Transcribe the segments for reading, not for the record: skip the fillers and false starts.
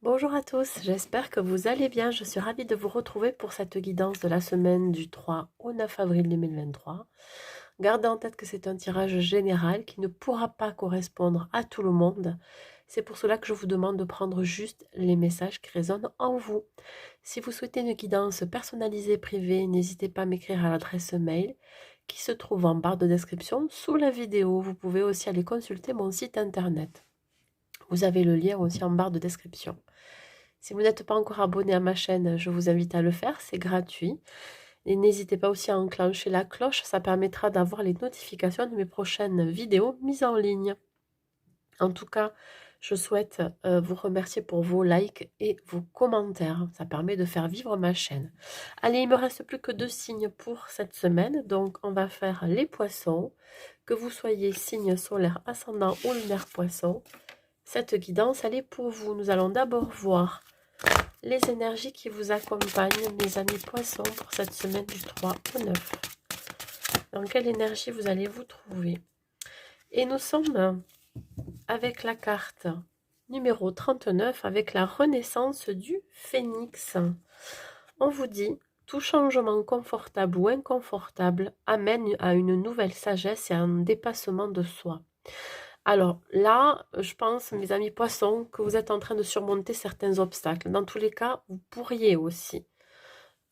Bonjour à tous, j'espère que vous allez bien. Je suis ravie de vous retrouver pour cette guidance de la semaine du 3 au 9 avril 2023. Gardez en tête que c'est un tirage général qui ne pourra pas correspondre à tout le monde. C'est pour cela que je vous demande de prendre juste les messages qui résonnent en vous. Si vous souhaitez une guidance personnalisée privée, n'hésitez pas à m'écrire à l'adresse mail qui se trouve en barre de description sous la vidéo. Vous pouvez aussi aller consulter mon site internet. Vous avez le lien aussi en barre de description. Si vous n'êtes pas encore abonné à ma chaîne, je vous invite à le faire, c'est gratuit. Et n'hésitez pas aussi à enclencher la cloche, ça permettra d'avoir les notifications de mes prochaines vidéos mises en ligne. En tout cas, je souhaite vous remercier pour vos likes et vos commentaires. Ça permet de faire vivre ma chaîne. Allez, il me reste plus que 2 signes pour cette semaine. Donc, on va faire les poissons. Que vous soyez signe solaire, ascendant ou lunaire poisson, cette guidance, elle est pour vous. Nous allons d'abord voir les énergies qui vous accompagnent, mes amis poissons, pour cette semaine du 3 au 9. Dans quelle énergie vous allez vous trouver? Et nous sommes avec la carte numéro 39, avec la renaissance du phénix. On vous dit, tout changement confortable ou inconfortable amène à une nouvelle sagesse et à un dépassement de soi. Alors là, je pense, mes amis poissons, que vous êtes en train de surmonter certains obstacles. Dans tous les cas, vous pourriez aussi,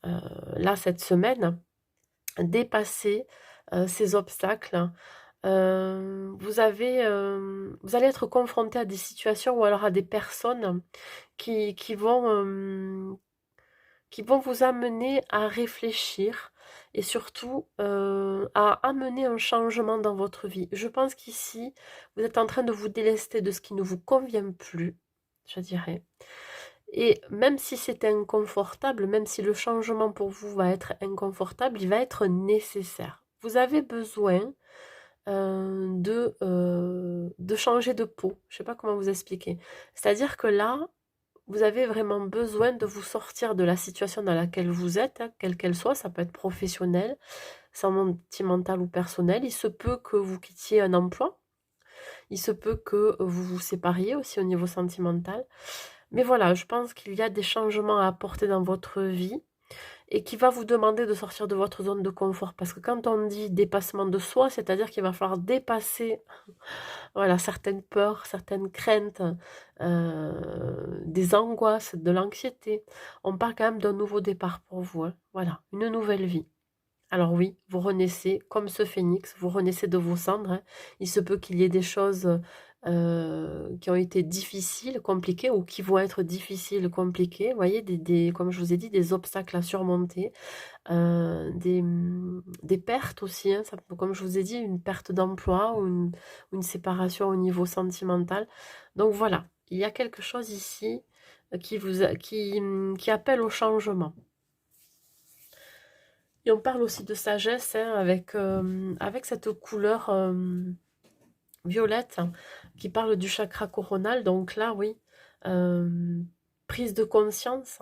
là, cette semaine, dépasser ces obstacles. Vous allez être confronté à des situations ou alors à des personnes qui qui vont vous amener à réfléchir et surtout à amener un changement dans votre vie. Je pense qu'ici, vous êtes en train de vous délester de ce qui ne vous convient plus, je dirais. Et même si c'est inconfortable, même si le changement pour vous va être inconfortable, il va être nécessaire. Vous avez besoin de changer de peau. Je ne sais pas comment vous expliquer. C'est-à-dire que là, vous avez vraiment besoin de vous sortir de la situation dans laquelle vous êtes, hein, quelle qu'elle soit, ça peut être professionnel, sentimental ou personnel. Il se peut que vous quittiez un emploi, il se peut que vous vous sépariez aussi au niveau sentimental. Mais voilà, je pense qu'il y a des changements à apporter dans votre vie et qui va vous demander de sortir de votre zone de confort. Parce que quand on dit dépassement de soi, c'est-à-dire qu'il va falloir dépasser voilà, certaines peurs, certaines craintes, des angoisses, de l'anxiété. On parle quand même d'un nouveau départ pour vous, hein. Voilà, une nouvelle vie. Alors oui, vous renaissez comme ce phénix, vous renaissez de vos cendres, hein. Il se peut qu'il y ait des choses qui ont été difficiles, compliquées, ou qui vont être difficiles, compliquées. Vous voyez, comme je vous ai dit, des obstacles à surmonter, des pertes aussi, hein. Ça peut, comme je vous ai dit, une perte d'emploi ou une séparation au niveau sentimental. Donc voilà, il y a quelque chose ici qui appelle au changement. Et on parle aussi de sagesse, hein, avec cette couleur violette, hein, qui parle du chakra coronal. Donc là, oui, euh, prise de conscience,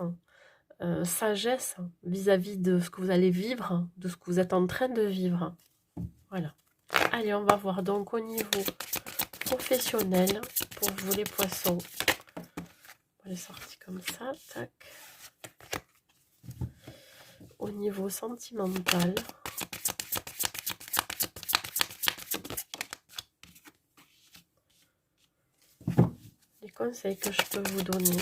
sagesse vis-à-vis de ce que vous allez vivre, de ce que vous êtes en train de vivre. Voilà. Allez, on va voir donc au niveau professionnel pour vous les poissons. On les sortir comme ça, tac. Au niveau sentimental. Les conseils que je peux vous donner.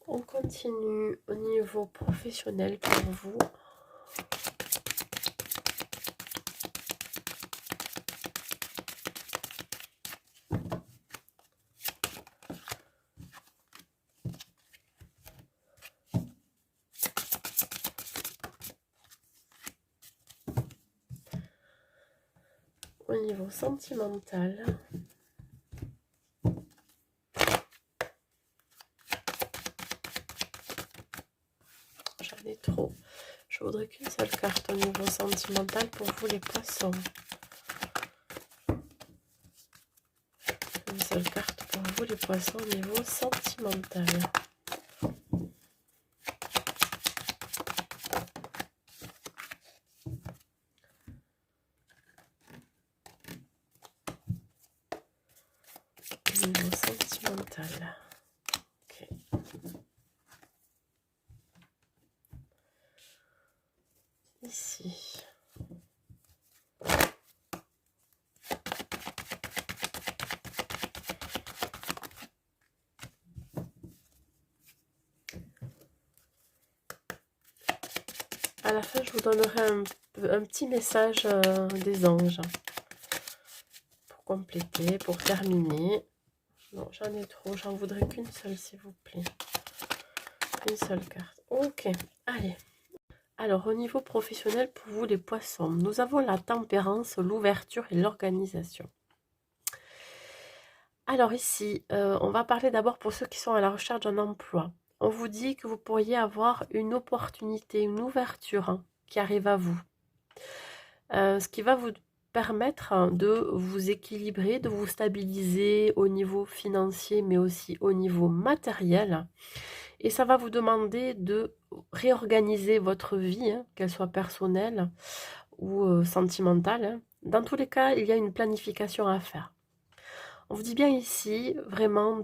On continue au niveau professionnel pour vous. Au niveau sentimental. J'en ai trop. Je voudrais qu'une seule carte au niveau sentimental pour vous les poissons. Une seule carte pour vous les poissons au niveau sentimental. ici. À la fin, je vous donnerai un petit message des anges pour compléter, pour terminer. Non, j'en ai trop, j'en voudrais qu'une seule, s'il vous plaît. Une seule carte. Ok, allez. Alors, au niveau professionnel, pour vous les poissons, nous avons la tempérance, l'ouverture et l'organisation. Alors ici, on va parler d'abord pour ceux qui sont à la recherche d'un emploi. On vous dit que vous pourriez avoir une opportunité, une ouverture qui arrive à vous. Ce qui va vous permettre de vous équilibrer, de vous stabiliser au niveau financier, mais aussi au niveau matériel. Et ça va vous demander de réorganiser votre vie, qu'elle soit personnelle ou sentimentale. Dans tous les cas, il y a une planification à faire. On vous dit bien ici vraiment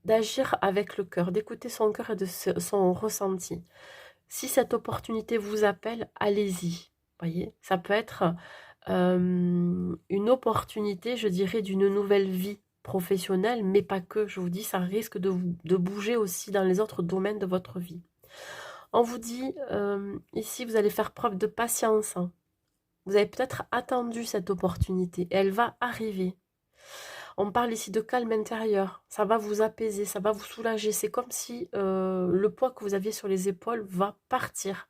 d'agir avec le cœur, d'écouter son cœur et de son ressenti. Si cette opportunité vous appelle, allez-y. Voyez, ça peut être une opportunité, je dirais, d'une nouvelle vie professionnelle, mais pas que. Je vous dis, ça risque de bouger aussi dans les autres domaines de votre vie. On vous dit, ici, vous allez faire preuve de patience. Vous avez peut-être attendu cette opportunité et elle va arriver. On parle ici de calme intérieur. Ça va vous apaiser, ça va vous soulager. C'est comme si le poids que vous aviez sur les épaules va partir.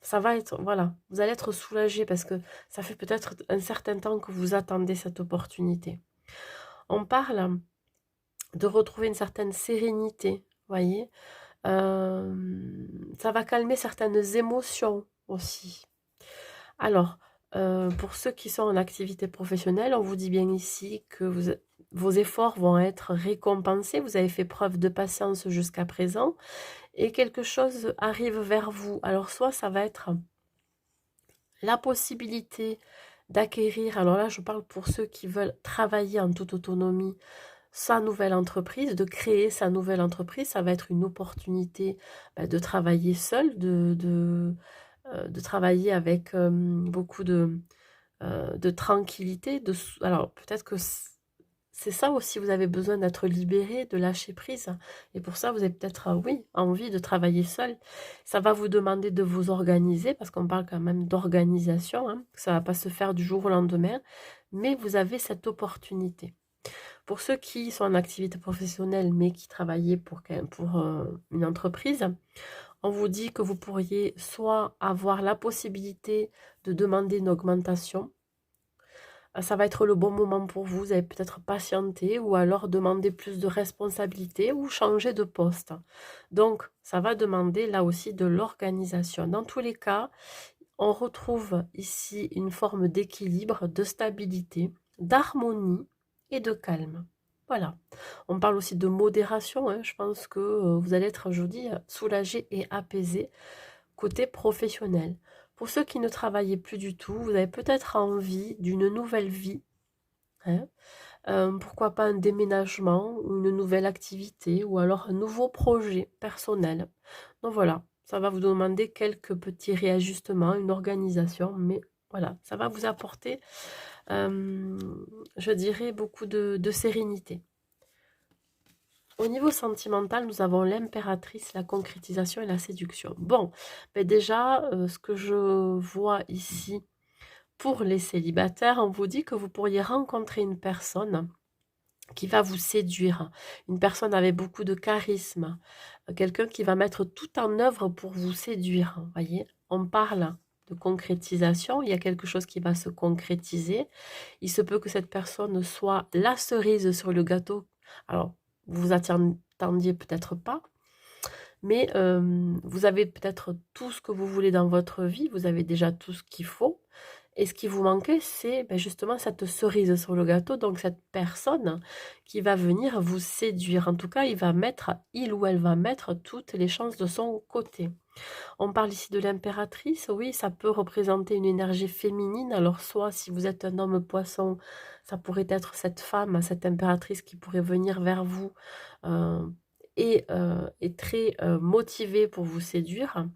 Ça va être, voilà, vous allez être soulagé parce que ça fait peut-être un certain temps que vous attendez cette opportunité. On parle de retrouver une certaine sérénité, voyez. Ça va calmer certaines émotions aussi. Alors, pour ceux qui sont en activité professionnelle, on vous dit bien ici que vos efforts vont être récompensés. Vous avez fait preuve de patience jusqu'à présent et quelque chose arrive vers vous. Alors, soit ça va être la possibilité d'acquérir, alors là je parle pour ceux qui veulent travailler en toute autonomie, sa nouvelle entreprise, de créer sa nouvelle entreprise. Ça va être une opportunité de travailler seul, de travailler avec beaucoup de tranquillité. Alors peut-être que c'est ça aussi, vous avez besoin d'être libéré, de lâcher prise. Et pour ça, vous avez peut-être, oui, envie de travailler seul. Ça va vous demander de vous organiser, parce qu'on parle quand même d'organisation. Ça ne va pas se faire du jour au lendemain, mais vous avez cette opportunité. Pour ceux qui sont en activité professionnelle, mais qui travaillaient pour une entreprise, on vous dit que vous pourriez soit avoir la possibilité de demander une augmentation. Ça va être le bon moment pour vous. Vous allez peut-être patienter ou alors demander plus de responsabilités ou changer de poste. Donc, ça va demander là aussi de l'organisation. Dans tous les cas, on retrouve ici une forme d'équilibre, de stabilité, d'harmonie et de calme. Voilà. On parle aussi de modération. Je pense que vous allez être, je vous dis, soulagé et apaisé côté professionnel. Pour ceux qui ne travaillaient plus du tout, vous avez peut-être envie d'une nouvelle vie. Pourquoi pas un déménagement ou une nouvelle activité ou alors un nouveau projet personnel. Donc voilà, ça va vous demander quelques petits réajustements, une organisation, mais voilà, ça va vous apporter, je dirais, beaucoup de sérénité. Au niveau sentimental, nous avons l'impératrice, la concrétisation et la séduction. Bon, ben déjà, ce que je vois ici pour les célibataires, on vous dit que vous pourriez rencontrer une personne qui va vous séduire, une personne avec beaucoup de charisme, quelqu'un qui va mettre tout en œuvre pour vous séduire, voyez. On parle de concrétisation, il y a quelque chose qui va se concrétiser. Il se peut que cette personne soit la cerise sur le gâteau. Alors, vous vous attendiez peut-être pas, mais vous avez peut-être tout ce que vous voulez dans votre vie, vous avez déjà tout ce qu'il faut. Et ce qui vous manquait, c'est justement cette cerise sur le gâteau, donc cette personne qui va venir vous séduire. En tout cas, il ou elle va mettre toutes les chances de son côté. On parle ici de l'impératrice, oui, ça peut représenter une énergie féminine. Alors soit si vous êtes un homme poisson, ça pourrait être cette femme, cette impératrice qui pourrait venir vers vous est très motivé pour vous séduire.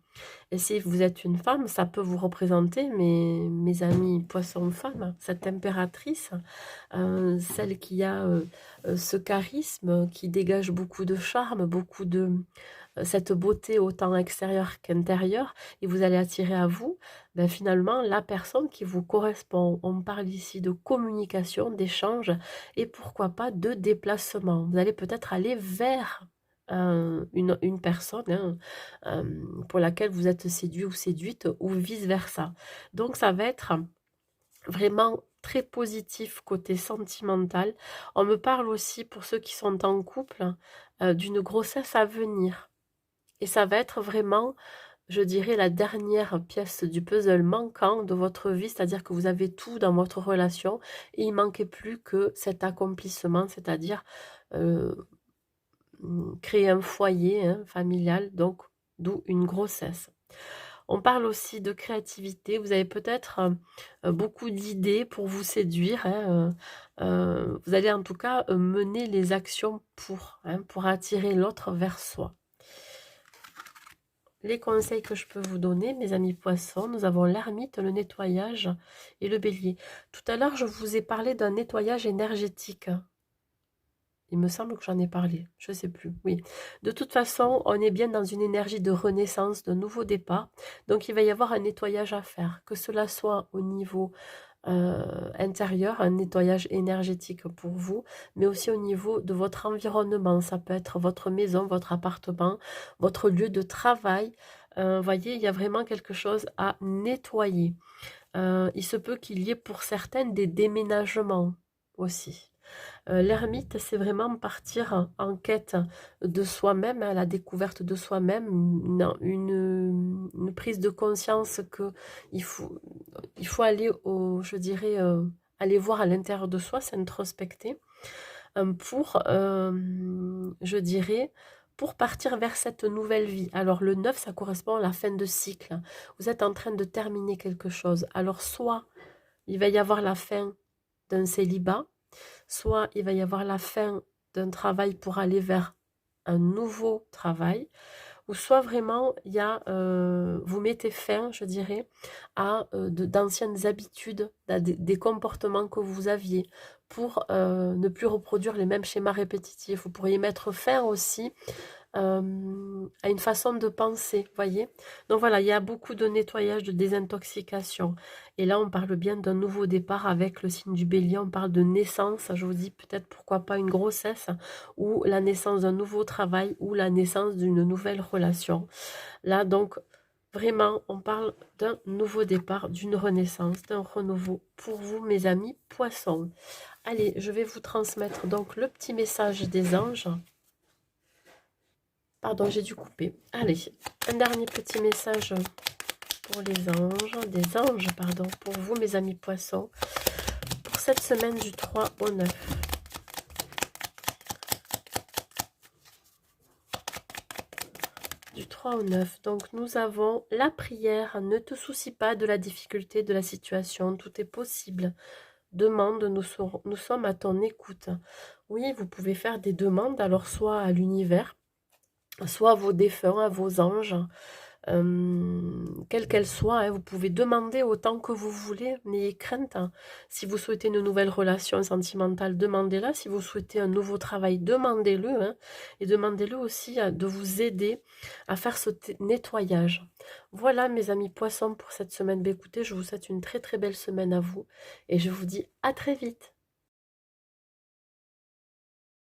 Et si vous êtes une femme, ça peut vous représenter, mes amis poissons-femmes, cette impératrice, celle qui a ce charisme, qui dégage beaucoup de charme, beaucoup de cette beauté autant extérieure qu'intérieure, et vous allez attirer à vous, ben, finalement, la personne qui vous correspond. On parle ici de communication, d'échange, et pourquoi pas de déplacement. Vous allez peut-être aller vers une personne pour laquelle vous êtes séduit ou séduite, ou vice-versa. Donc ça va être vraiment très positif côté sentimental. On me parle aussi, pour ceux qui sont en couple, d'une grossesse à venir. Et ça va être vraiment, je dirais, la dernière pièce du puzzle manquant de votre vie, c'est-à-dire que vous avez tout dans votre relation et il manquait plus que cet accomplissement, c'est-à-dire créer un foyer familial, donc d'où une grossesse. On parle aussi de créativité. Vous avez peut-être beaucoup d'idées pour vous séduire. Vous allez en tout cas mener les actions pour attirer l'autre vers soi. Les conseils que je peux vous donner, mes amis poissons, nous avons l'ermite, le nettoyage et le bélier. Tout à l'heure, je vous ai parlé d'un nettoyage énergétique. Il me semble que j'en ai parlé, je ne sais plus, oui. De toute façon, on est bien dans une énergie de renaissance, de nouveau départ. Donc, il va y avoir un nettoyage à faire, que cela soit au niveau intérieur, un nettoyage énergétique pour vous, mais aussi au niveau de votre environnement. Ça peut être votre maison, votre appartement, votre lieu de travail. Voyez, il y a vraiment quelque chose à nettoyer. Il se peut qu'il y ait pour certaines des déménagements aussi. L'ermite, c'est vraiment partir en quête de soi-même, à la découverte de soi-même, une prise de conscience que il faut aller je dirais, aller voir à l'intérieur de soi, s'introspecter, je dirais, pour partir vers cette nouvelle vie. Alors le 9, ça correspond à la fin de cycle. Vous êtes en train de terminer quelque chose. Alors soit il va y avoir la fin d'un célibat, soit il va y avoir la fin d'un travail pour aller vers un nouveau travail, ou soit vraiment il y a, vous mettez fin, je dirais, à d'anciennes habitudes, à des comportements que vous aviez, pour ne plus reproduire les mêmes schémas répétitifs. Vous pourriez mettre fin aussi à une façon de penser, voyez. Donc voilà, il y a beaucoup de nettoyage, de désintoxication. Et là, on parle bien d'un nouveau départ avec le signe du bélier. On parle de naissance, je vous dis peut-être pourquoi pas une grossesse, ou la naissance d'un nouveau travail, ou la naissance d'une nouvelle relation. Là, donc, vraiment, on parle d'un nouveau départ, d'une renaissance, d'un renouveau pour vous, mes amis poissons. Allez, je vais vous transmettre donc le petit message des anges. Pardon, j'ai dû couper. Allez, un dernier petit message pour les anges, des anges, pardon, pour vous, mes amis poissons, pour cette semaine du 3 au 9. Du 3 au 9, donc nous avons la prière. Ne te soucie pas de la difficulté de la situation, tout est possible. Demande, nous sommes à ton écoute. Oui, vous pouvez faire des demandes, alors soit à l'univers, soit à vos défunts, à vos anges, quelle qu'elle soit, hein, vous pouvez demander autant que vous voulez, n'ayez crainte. Hein. Si vous souhaitez une nouvelle relation sentimentale, demandez-la. Si vous souhaitez un nouveau travail, demandez-le. Hein, et demandez-le aussi de vous aider à faire ce nettoyage. Voilà mes amis poissons pour cette semaine. Écoutez, je vous souhaite une très très belle semaine à vous et je vous dis à très vite.